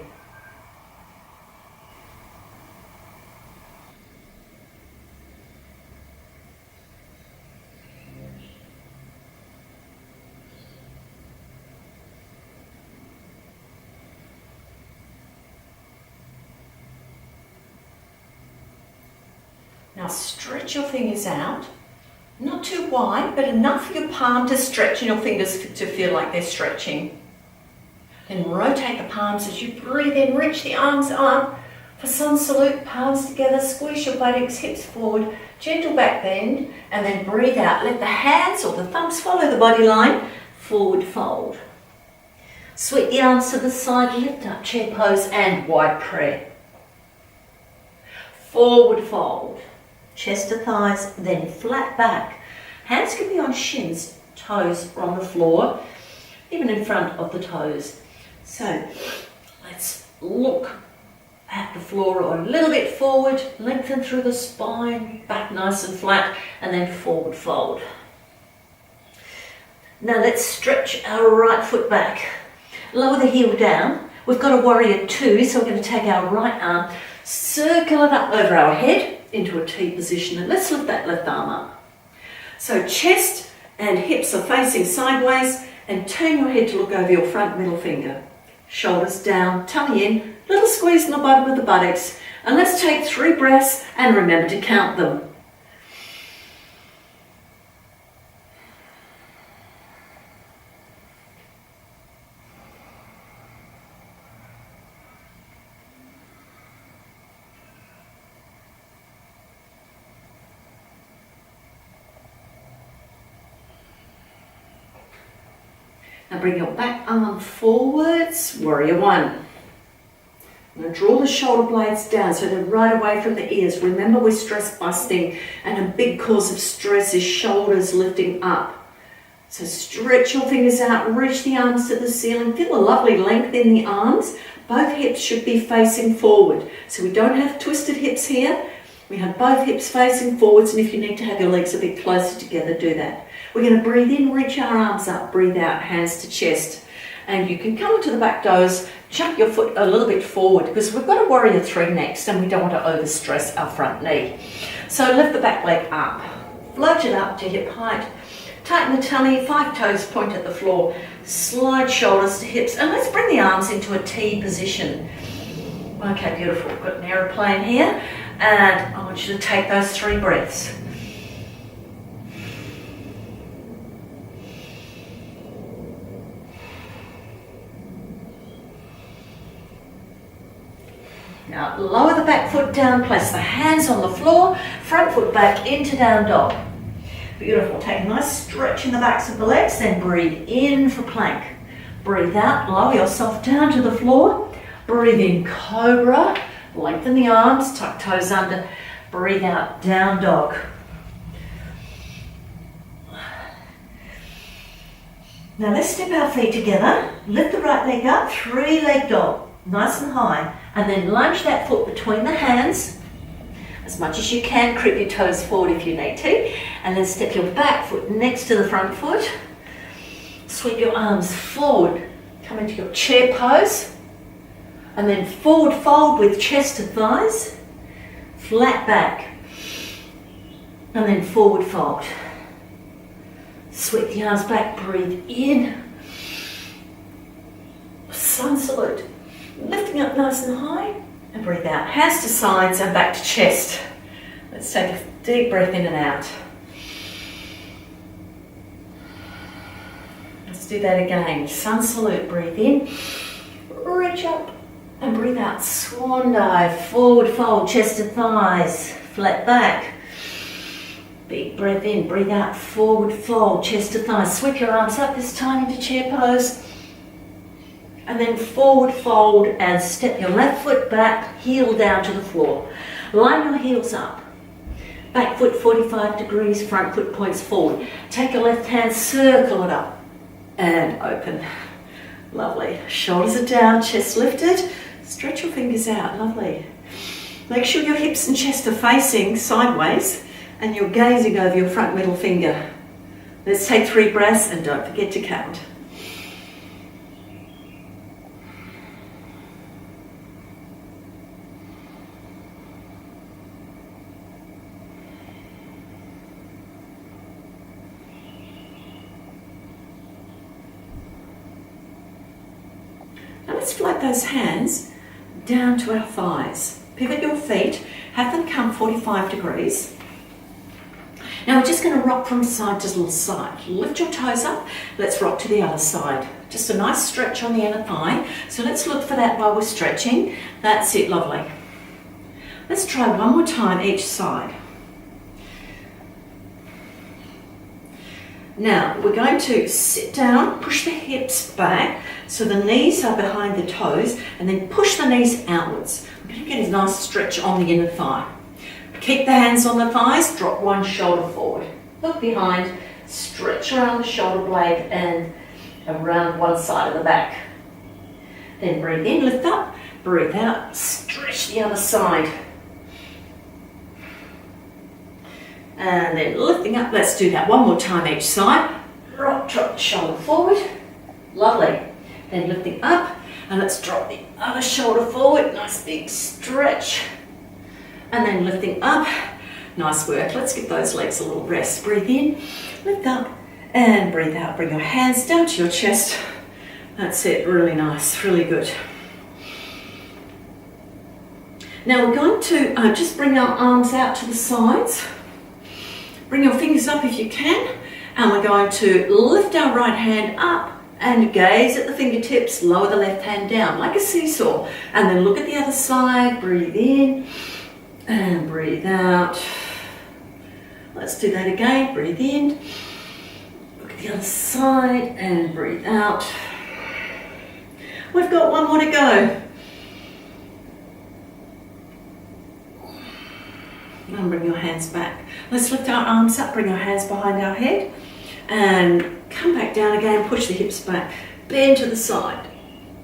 Now stretch your fingers out, not too wide, but enough for your palm to stretch and your fingers to feel like they're stretching. Then rotate the palms as you breathe in, reach the arms up for sun salute, palms together, squeeze your buttocks, hips forward, gentle back bend, and then breathe out. Let the hands or the thumbs follow the body line, forward fold. Sweep the arms to the side, lift up, chair pose and wide prayer. Forward fold. Chest to thighs, then flat back. Hands can be on shins, toes are on the floor, even in front of the toes. So let's look at the floor or a little bit forward, lengthen through the spine, back nice and flat, and then forward fold. Now let's stretch our right foot back. Lower the heel down. We've got a warrior two, so we're going to take our right arm, circle it up over our head into a T position, and let's lift that left arm up. So chest and hips are facing sideways, and turn your head to look over your front middle finger. Shoulders down, tummy in, little squeeze in the bottom of the buttocks, and let's take 3 breaths and remember to count them. Now bring your back arm forwards, warrior one. Now draw the shoulder blades down so they're right away from the ears. Remember, we're stress busting, and a big cause of stress is shoulders lifting up. So stretch your fingers out, reach the arms to the ceiling, feel a lovely length in the arms. Both hips should be facing forward. So we don't have twisted hips here. We have both hips facing forwards, and if you need to have your legs a bit closer together, do that. We're going to breathe in, reach our arms up, breathe out, hands to chest. And you can come into the back toes, chuck your foot a little bit forward because we've got a warrior three next and we don't want to overstress our front knee. So lift the back leg up, float it up to hip height, tighten the tummy, 5 toes point at the floor, slide shoulders to hips, and let's bring the arms into a T position. Okay, beautiful. We've got an aeroplane here, and I want you to take those 3 breaths. Now lower the back foot down, place the hands on the floor, front foot back into down dog. Beautiful. Take a nice stretch in the backs of the legs, then breathe in for plank. Breathe out, lower yourself down to the floor. Breathe in, cobra. Lengthen the arms, tuck toes under. Breathe out, down dog. Now let's step our feet together. Lift the right leg up, 3-leg dog. Nice and high. And then lunge that foot between the hands. As much as you can, creep your toes forward if you need to. And then step your back foot next to the front foot. Sweep your arms forward. Come into your chair pose. And then forward fold with chest to thighs. Flat back. And then forward fold. Sweep the arms back, breathe in. Sun salute. Lifting up nice and high. And breathe out. Hands to sides and back to chest. Let's take a deep breath in and out. Let's do that again. Sun salute, breathe in. Reach up and breathe out. Swan dive, forward fold, chest to thighs, flat back. Big breath in, breathe out, forward fold, chest to thighs. Sweep your arms up this time into chair pose. And then forward fold and step your left foot back, heel down to the floor. Line your heels up. Back foot 45 degrees, front foot points forward. Take your left hand, circle it up and open. Lovely. Shoulders are down, chest lifted. Stretch your fingers out, lovely. Make sure your hips and chest are facing sideways and you're gazing over your front middle finger. Let's take 3 breaths and don't forget to count. Now let's float those hands down to our thighs. Pivot your feet, have them come 45 degrees. Now we're just going to rock from side to side. Lift your toes up, let's rock to the other side. Just a nice stretch on the inner thigh. So let's look for that while we're stretching. That's it, lovely. Let's try one more time each side. Now we're going to sit down, push the hips back so the knees are behind the toes, and then push the knees outwards. We're going to get a nice stretch on the inner thigh. Keep the hands on the thighs, drop one shoulder forward. Look behind, stretch around the shoulder blade and around one side of the back. Then breathe in, lift up, breathe out, stretch the other side. And then lifting up, let's do that one more time each side. Rock, drop the shoulder forward. Lovely. Then lifting up, and let's drop the other shoulder forward. Nice big stretch. And then lifting up. Nice work. Let's give those legs a little rest. Breathe in, lift up, and breathe out. Bring your hands down to your chest. That's it. Really nice. Really good. Now we're going to just bring our arms out to the sides. Bring your fingers up if you can, and we're going to lift our right hand up and gaze at the fingertips, lower the left hand down like a seesaw, and then look at the other side, breathe in and breathe out. Let's do that again, breathe in, look at the other side and breathe out. We've got one more to go. And bring your hands back. Let's lift our arms up, bring our hands behind our head and come back down again, push the hips back, bend to the side.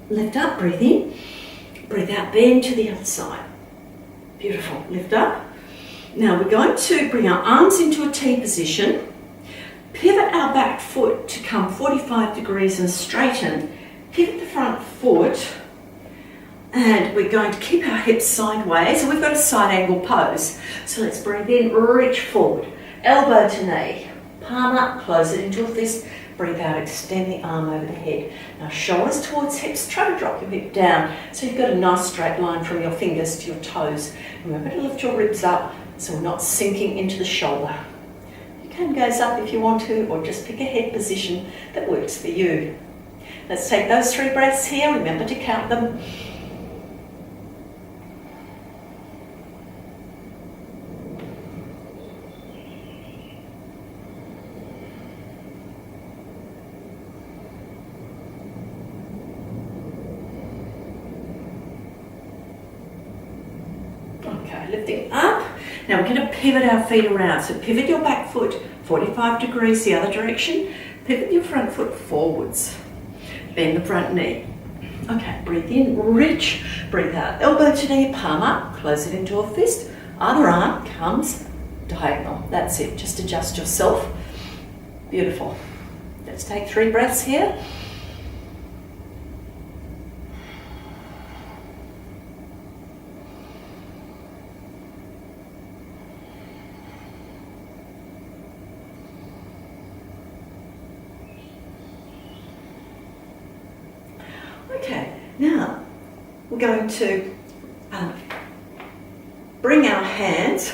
Lift up, breathe in, breathe out, bend to the other side. Beautiful, lift up. Now we're going to bring our arms into a T position, pivot our back foot to come 45 degrees and straighten, pivot the front foot, and we're going to keep our hips sideways, and we've got a side angle pose. So let's breathe in, reach forward, elbow to knee, palm up, close it into a fist, breathe out, extend the arm over the head. Now shoulders towards hips, try to drop your hip down so you've got a nice straight line from your fingers to your toes. Remember to lift your ribs up so we're not sinking into the shoulder. You can gaze up if you want to, or just pick a head position that works for you. Let's take those 3 breaths here, remember to count them. lifting up. Now we're going to pivot our feet around. So pivot your back foot 45 degrees the other direction. Pivot your front foot forwards. Bend the front knee. Okay, breathe in, reach. Breathe out, elbow to knee, palm up. Close it into a fist. Other arm comes diagonal. That's it. Just adjust yourself. Beautiful. Let's take 3 breaths here. Okay, now we're going to bring our hands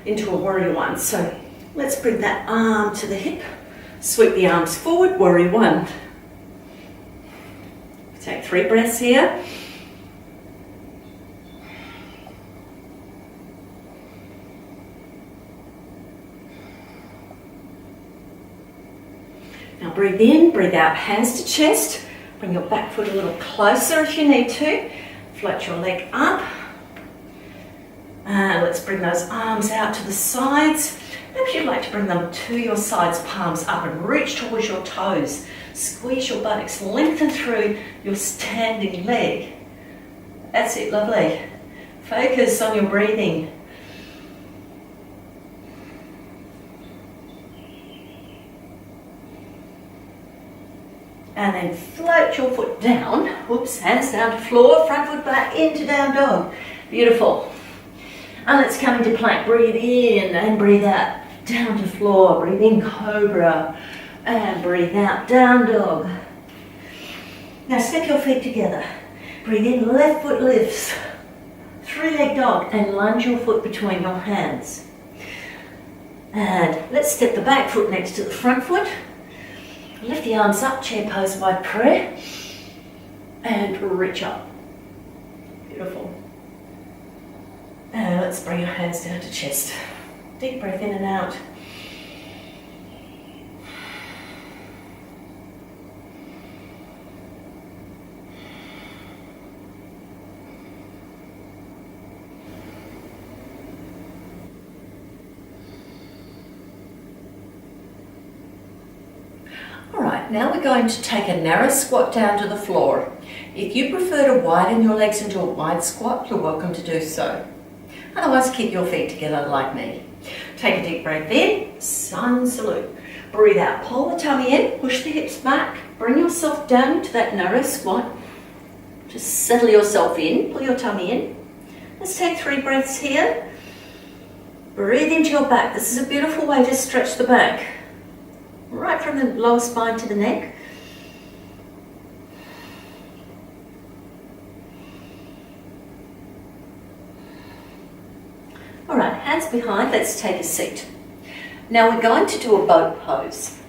into a warrior one. So let's bring that arm to the hip, sweep the arms forward, warrior one. Take 3 breaths here. Now breathe in, breathe out, hands to chest. Bring your back foot a little closer if you need to. Float your leg up. And let's bring those arms out to the sides. If you'd like to bring them to your sides, palms up and reach towards your toes. Squeeze your buttocks, lengthen through your standing leg. That's it, lovely. Focus on your breathing. And then float your foot down. Whoops, hands down to floor, front foot back into down dog. Beautiful. And let's come into plank. Breathe in and breathe out. Down to floor. Breathe in, cobra. And breathe out, down dog. Now step your feet together. Breathe in, left foot lifts. 3-leg dog and lunge your foot between your hands. And let's step the back foot next to the front foot. Lift the arms up, chair pose by prayer, and reach up. Beautiful. And let's bring your hands down to chest. Deep breath in and out. Now we're going to take a narrow squat down to the floor. If you prefer to widen your legs into a wide squat, you're welcome to do so. Otherwise, keep your feet together like me. Take a deep breath in, sun salute. Breathe out, pull the tummy in, push the hips back, bring yourself down into that narrow squat. Just settle yourself in, pull your tummy in. Let's take 3 breaths here. Breathe into your back. This is a beautiful way to stretch the back. Right from the lower spine to the neck. All right, hands behind, let's take a seat. Now we're going to do a boat pose.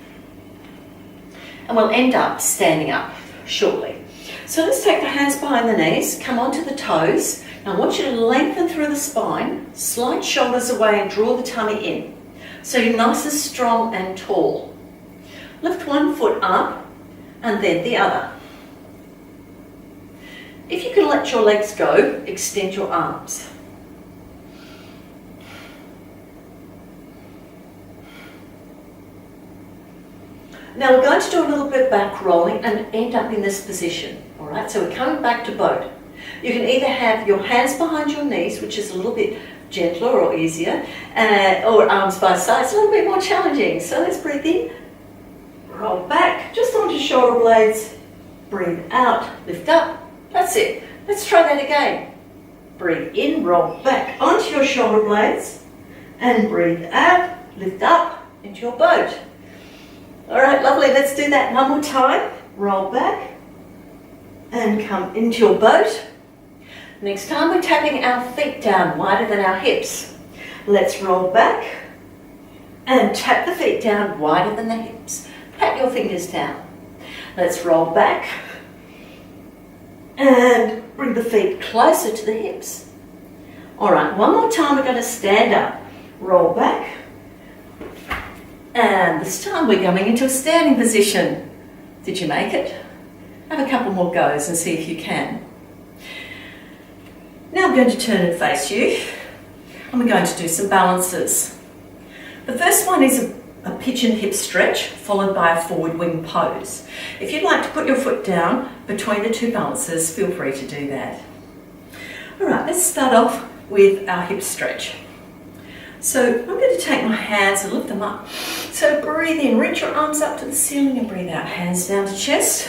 And we'll end up standing up shortly. So let's take the hands behind the knees, come onto the toes. Now I want you to lengthen through the spine, slide shoulders away and draw the tummy in. So you're nice and strong and tall. Lift one foot up and then the other. If you can let your legs go, extend your arms. Now we're going to do a little bit back rolling and end up in this position. All right, so we're coming back to boat. You can either have your hands behind your knees, which is a little bit gentler or easier, or arms by sides, a little bit more challenging. So let's breathe in. Roll back, just onto shoulder blades. Breathe out, lift up. That's it. Let's try that again. Breathe in, roll back onto your shoulder blades. And breathe out, lift up into your boat. All right, lovely. Let's do that one more time. Roll back and come into your boat. Next time we're tapping our feet down wider than our hips. Let's roll back and tap the feet down wider than the hips. Pat your fingers down. Let's roll back and bring the feet closer to the hips. All right, one more time we're going to stand up. Roll back. And this time we're going into a standing position. Did you make it? Have a couple more goes and see if you can. I'm going to turn and face you, and we're going to do some balances. The first one is a pigeon hip stretch followed by a forward wing pose. If you'd like to put your foot down between the two balances, feel free to do that. All right, let's start off with our hip stretch. So I'm going to take my hands and lift them up. So breathe in, reach your arms up to the ceiling and breathe out, hands down to chest.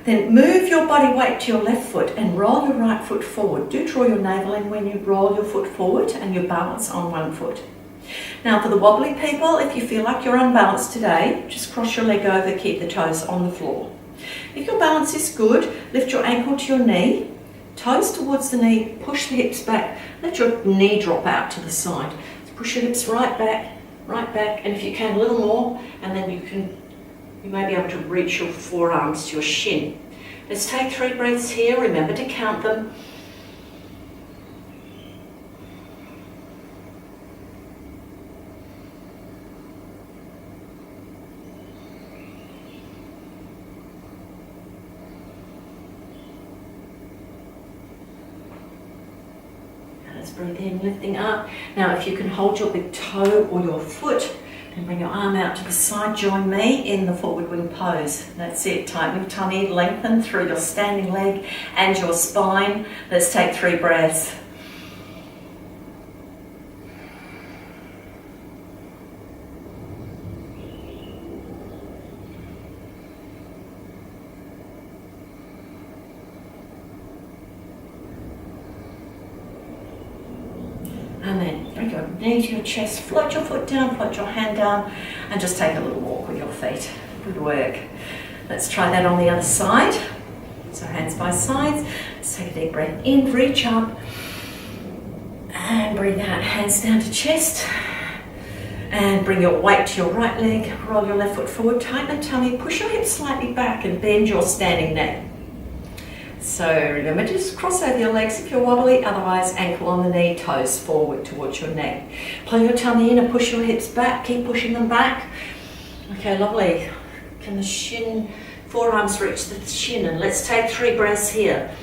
Then move your body weight to your left foot and roll your right foot forward. Do draw your navel in when you roll your foot forward and you balance on one foot. Now for the wobbly people, if you feel like you're unbalanced today, just cross your leg over, keep the toes on the floor. If your balance is good, lift your ankle to your knee, toes towards the knee, push the hips back, let your knee drop out to the side. So push your hips right back, and if you can a little more, and then you may be able to reach your forearms to your shin. Let's take 3 breaths here, remember to count them. Let's breathe in, lifting up. Now if you can hold your big toe or your foot and bring your arm out to the side, join me in the forward wing pose. That's it, tighten your tummy, lengthen through your standing leg and your spine. Let's take 3 breaths. And then bring your knee to your chest, float your foot down, float your hand down, and just take a little walk with your feet. Good work. Let's try that on the other side. So hands by sides. Let's take a deep breath in, reach up, and breathe out, hands down to chest. And bring your weight to your right leg, roll your left foot forward, tighten the tummy, push your hips slightly back and bend your standing neck. So remember to just cross over your legs if you're wobbly, otherwise ankle on the knee, toes forward towards your neck. Pull your tummy in and push your hips back, keep pushing them back. Okay, lovely. Can the forearms reach the shin? And let's take 3 breaths here.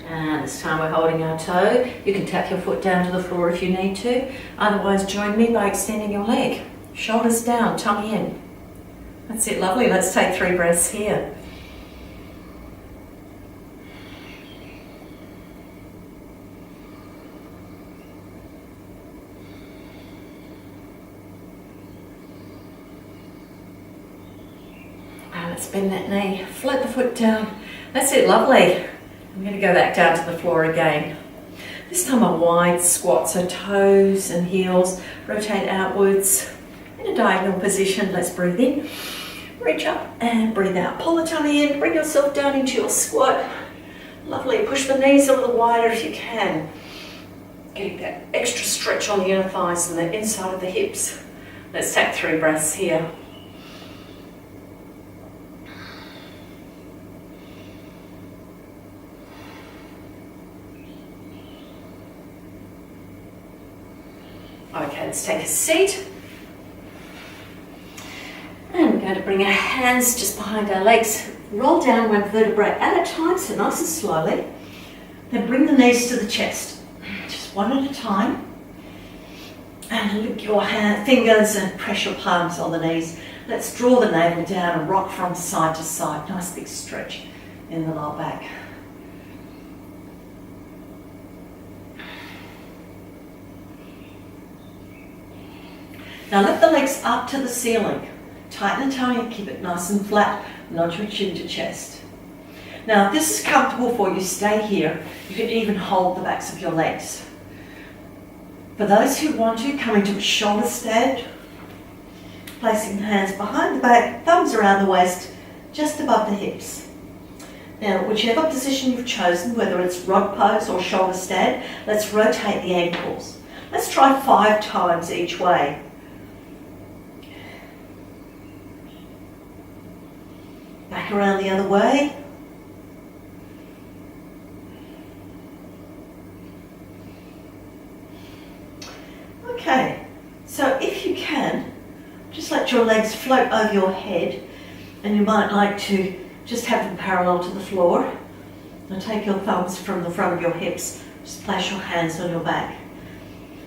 And this time we're holding our toe. You can tap your foot down to the floor if you need to. Otherwise, join me by extending your leg. Shoulders down, tummy in. That's it, lovely. Let's take 3 breaths here. And let's bend that knee, float the foot down. That's it, lovely. I'm going to go back down to the floor again. This time a wide squat, so toes and heels rotate outwards in a diagonal position. Let's breathe in, reach up and breathe out. Pull the tummy in, bring yourself down into your squat. Lovely, push the knees a little wider if you can. Getting that extra stretch on the inner thighs and the inside of the hips. Let's take 3 breaths here. Okay, let's take a seat. And we're going to bring our hands just behind our legs. Roll down 1 vertebrae at a time, so nice and slowly. Then bring the knees to the chest. Just one at a time. And lick your fingers and press your palms on the knees. Let's draw the navel down and rock from side to side. Nice big stretch in the lower back. Now lift the legs up to the ceiling. Tighten the tummy and keep it nice and flat, nod your chin to chest. Now if this is comfortable for you, stay here. You can even hold the backs of your legs. For those who want to, come into a shoulder stand, placing the hands behind the back, thumbs around the waist, just above the hips. Now whichever position you've chosen, whether it's rod pose or shoulder stand, let's rotate the ankles. Let's try 5 times each way. Back around the other way. Okay, so if you can, just let your legs float over your head, and you might like to just have them parallel to the floor. Now take your thumbs from the front of your hips, just place your hands on your back.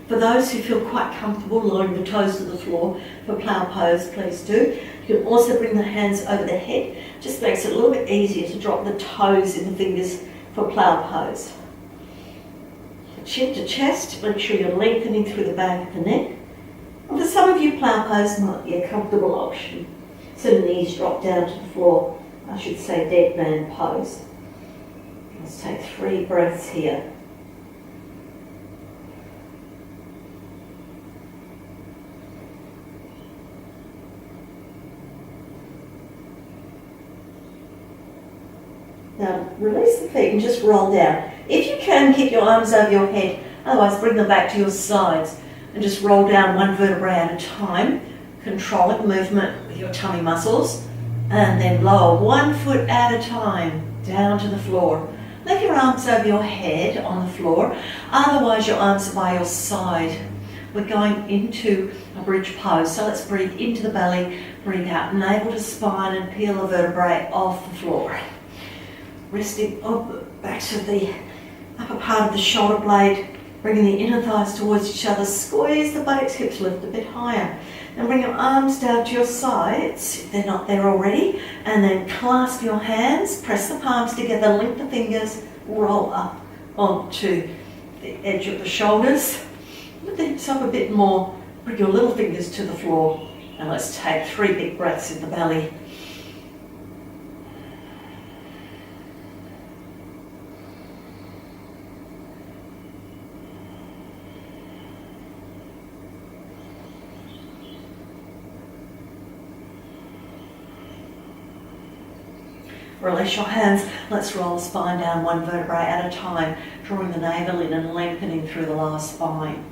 For those who feel quite comfortable lowering the toes to the floor for plough pose, please do. You can also bring the hands over the head, just makes it a little bit easier to drop the toes in the fingers for plough pose. Chin to chest, make sure you're lengthening through the back of the neck. And for some of you, plough pose might be a comfortable option. So the knees drop down to the floor, I should say dead man pose. Let's take 3 breaths here. Now release the feet and just roll down. If you can, keep your arms over your head, otherwise bring them back to your sides and just roll down 1 vertebrae at a time, controlling movement with your tummy muscles, and then lower 1 foot at a time down to the floor. Leave your arms over your head on the floor, otherwise your arms are by your side. We're going into a bridge pose, so let's breathe into the belly, breathe out, navel to spine, and peel the vertebrae off the floor. Resting back to the upper part of the shoulder blade, bringing the inner thighs towards each other, squeeze the buttocks, hips lift a bit higher. Then bring your arms down to your sides, if they're not there already, and then clasp your hands, press the palms together, link the fingers, roll up onto the edge of the shoulders. Lift the hips up a bit more, bring your little fingers to the floor, and let's take 3 big breaths in the belly. Release your hands. Let's roll the spine down 1 vertebrae at a time, drawing the navel in and lengthening through the lower spine.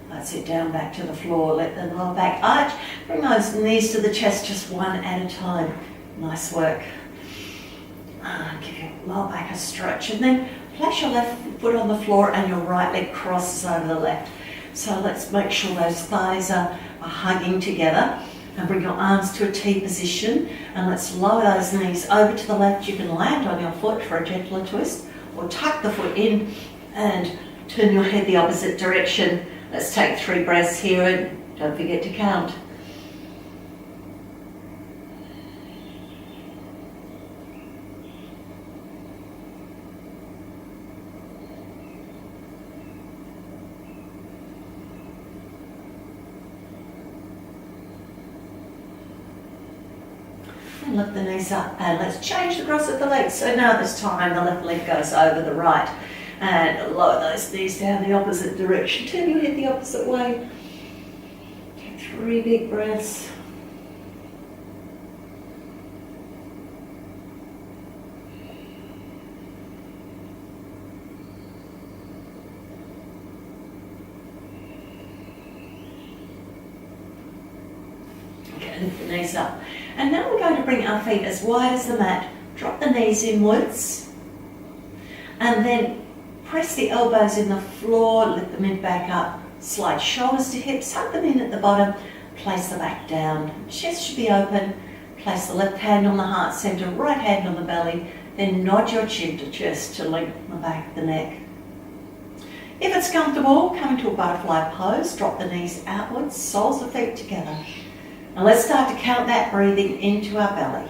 That's it, down back to the floor. Let the lower back arch. Bring those knees to the chest, just 1 at a time. Nice work. Give your lower back a stretch, and then place your left foot on the floor and your right leg crosses over the left. So let's make sure those thighs are hugging together. And bring your arms to a T position, and let's lower those knees over to the left. You can land on your foot for a gentler twist, or tuck the foot in and turn your head the opposite direction. Let's take 3 breaths here, and don't forget to count. And lift the knees up, and let's change the cross of the legs. So now this time the left leg goes over the right, and lower those knees down the opposite direction. Turn your head the opposite way. Take 3 big breaths. Okay, lift the knees up. And now we're going to bring our feet as wide as the mat. Drop the knees inwards. And then press the elbows in the floor, lift the mid back up. Slide shoulders to hips, hug them in at the bottom. Place the back down. Chest should be open. Place the left hand on the heart center, right hand on the belly. Then nod your chin to chest to lengthen the back of the neck. If it's comfortable, come into a butterfly pose. Drop the knees outwards, soles of feet together. And let's start to count that breathing into our belly.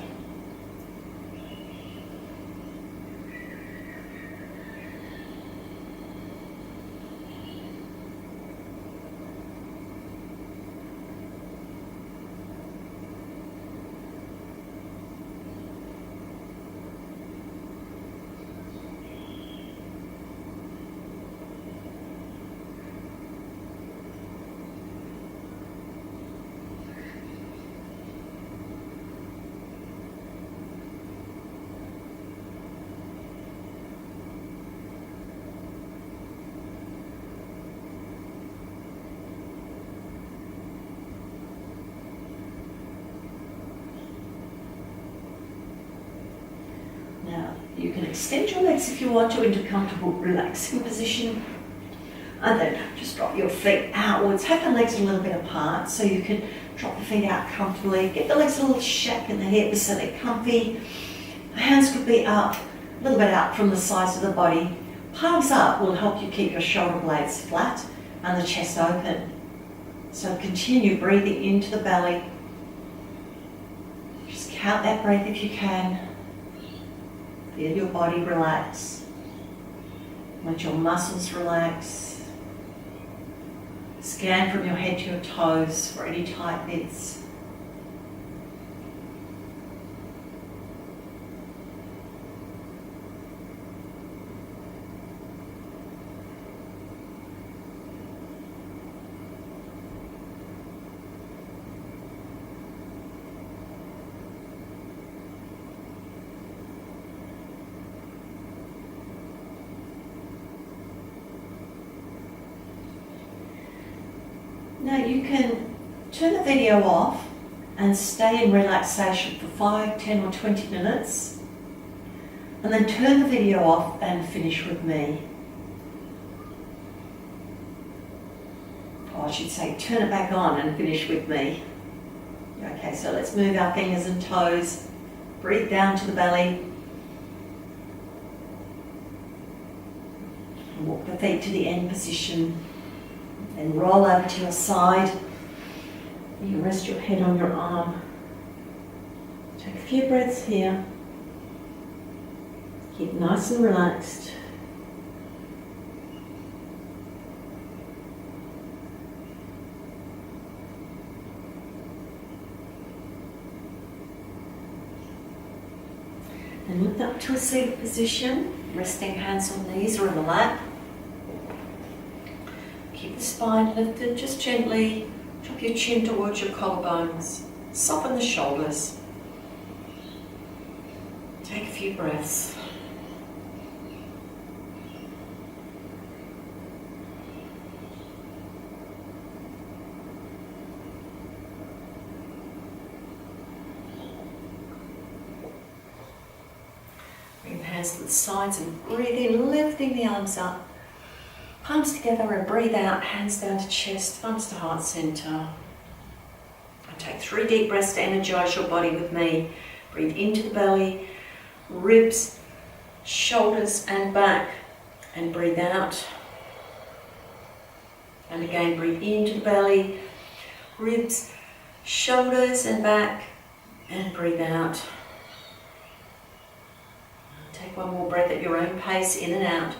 Now, you can extend your legs if you want to into comfortable, relaxing position. And then just drop your feet outwards. Have the legs a little bit apart so you can drop the feet out comfortably. Get the legs a little shake in the hips so they're comfy. The hands could be up, a little bit out from the sides of the body. Palms up will help you keep your shoulder blades flat and the chest open. So continue breathing into the belly. Just count that breath if you can. Feel your body relax. Let your muscles relax. Scan from your head to your toes for any tight bits. Now you can turn the video off and stay in relaxation for 5, 10 or 20 minutes, and then turn the video off and finish with me. Or I should say turn it back on and finish with me. Okay, so let's move our fingers and toes. Breathe down to the belly. And walk the feet to the end position. Then roll over to your side. You rest your head on your arm. Take a few breaths here. Keep nice and relaxed. And lift up to a seated position, resting hands on knees or in the lap. Keep the spine lifted, just gently drop your chin towards your collarbones. Soften the shoulders. Take a few breaths. Bring the hands to the sides and breathe in, lifting the arms up. Palms together and breathe out, hands down to chest, thumbs to heart center. And take 3 deep breaths to energize your body with me. Breathe into the belly, ribs, shoulders and back. And breathe out. And again, breathe into the belly, ribs, shoulders and back. And breathe out. Take one more breath at your own pace, in and out.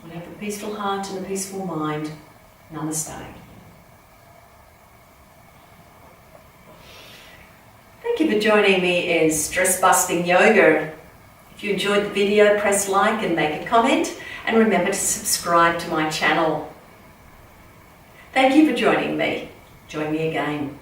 And have a peaceful heart and a peaceful mind. Namaste. Thank you for joining me in Stress Busting Yoga. If you enjoyed the video, press like and make a comment, and remember to subscribe to my channel. Thank you for joining me. Join me again.